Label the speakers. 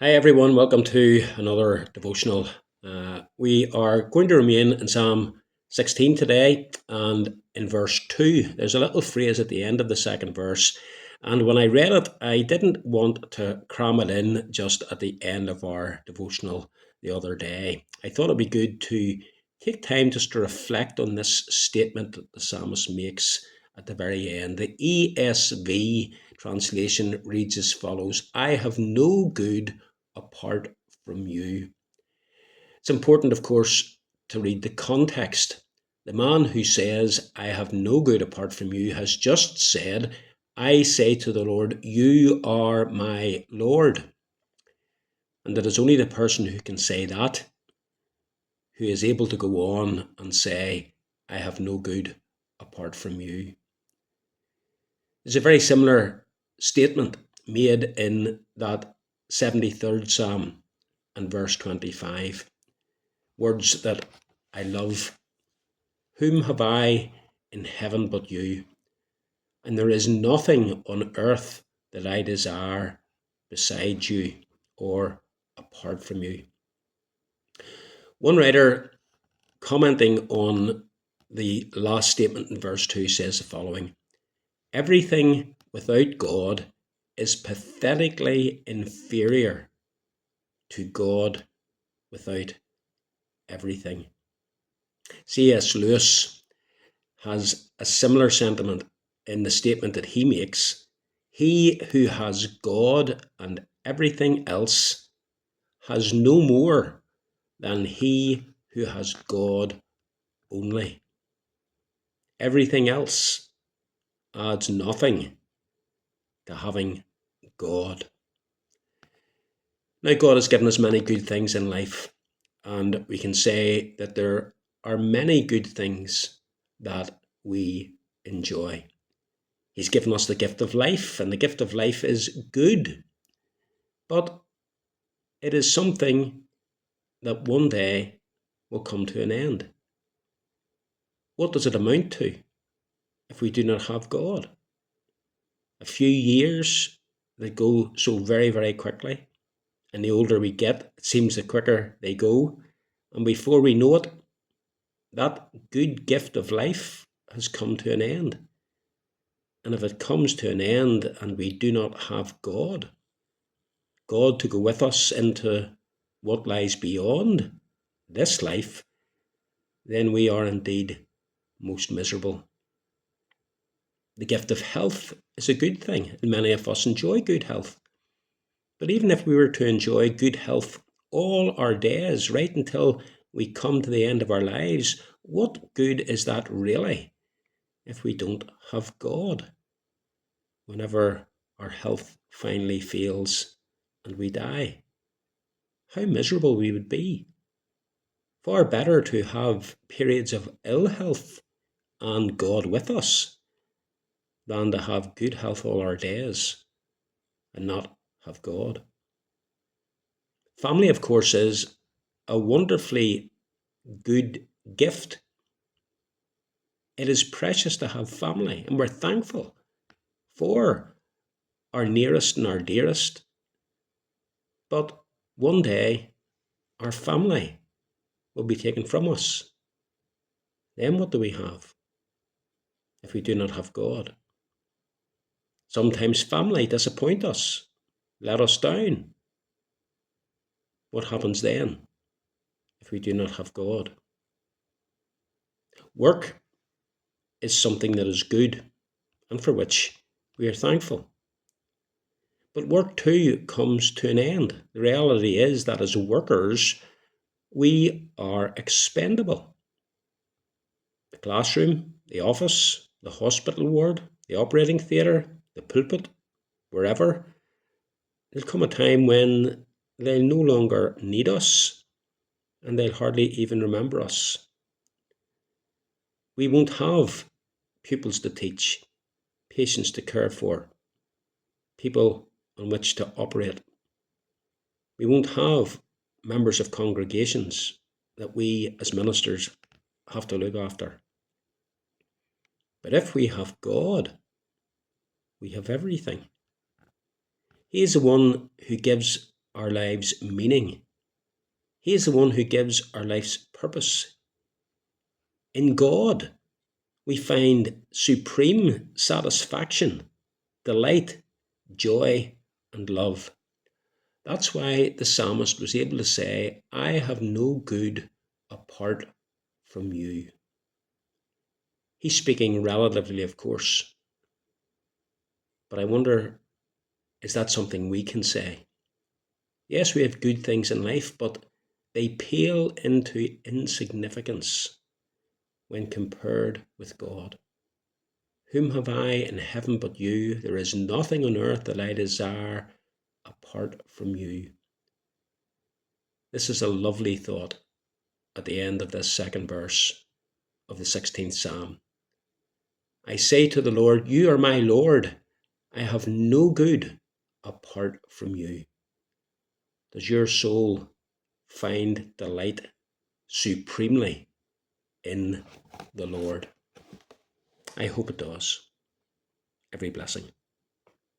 Speaker 1: Hi everyone, welcome to another devotional. We are going to remain in Psalm 16 today, and in verse 2, there's a little phrase at the end of the second verse. And when I read it, I didn't want to cram it in just at the end of our devotional the other day. I thought it'd be good to take time just to reflect on this statement that the psalmist makes at the very end. The ESV translation reads as follows: I have no good apart from you. It's important, of course, to read the context. The man who says, I have no good apart from you, has just said, I say to the Lord, you are my Lord. And it is only the person who can say that who is able to go on and say, I have no good apart from you. There's a very similar statement made in that 73rd Psalm and verse 25. Words that I love. Whom have I in heaven but you? And there is nothing on earth that I desire beside you or apart from you. One writer, commenting on the last statement in verse 2, says the following: everything without God is pathetically inferior to God without everything. C.S. Lewis has a similar sentiment in the statement that he makes. He who has God and everything else has no more than he who has God only. Everything else adds nothing to having God. Now, God has given us many good things in life, and we can say that there are many good things that we enjoy. He's given us the gift of life, and the gift of life is good. But it is something that one day will come to an end. What does it amount to if we do not have God? A few years that go so very, very quickly, and the older we get, it seems the quicker they go. And before we know it, that good gift of life has come to an end. And if it comes to an end and we do not have God to go with us into what lies beyond this life, then we are indeed most miserable. The gift of health is a good thing, and many of us enjoy good health. But even if we were to enjoy good health all our days, right until we come to the end of our lives, what good is that really if we don't have God whenever our health finally fails and we die? How miserable we would be. Far better to have periods of ill health and God with us than to have good health all our days and not have God. Family, of course, is a wonderfully good gift. It is precious to have family, and we're thankful for our nearest and our dearest. But one day, our family will be taken from us. Then what do we have if we do not have God? Sometimes family disappoint us, let us down. What happens then if we do not have God? Work is something that is good and for which we are thankful. But work too comes to an end. The reality is that as workers, we are expendable. The classroom, the office, the hospital ward, the operating theatre, the pulpit, wherever, there'll come a time when they'll no longer need us and they'll hardly even remember us. We won't have pupils to teach, patients to care for, people on which to operate. We won't have members of congregations that we as ministers have to look after. But if we have God, we have everything. He is the one who gives our lives meaning. He is the one who gives our life's purpose. In God, we find supreme satisfaction, delight, joy, and love. That's why the psalmist was able to say, I have no good apart from you. He's speaking relatively, of course, but I wonder, is that something we can say? Yes, we have good things in life, but they pale into insignificance when compared with God. Whom have I in heaven but you? There is nothing on earth that I desire apart from you. This is a lovely thought at the end of this second verse of the 16th Psalm. I say to the Lord, you are my Lord. I have no good apart from you. Does your soul find delight supremely in the Lord? I hope it does. Every blessing.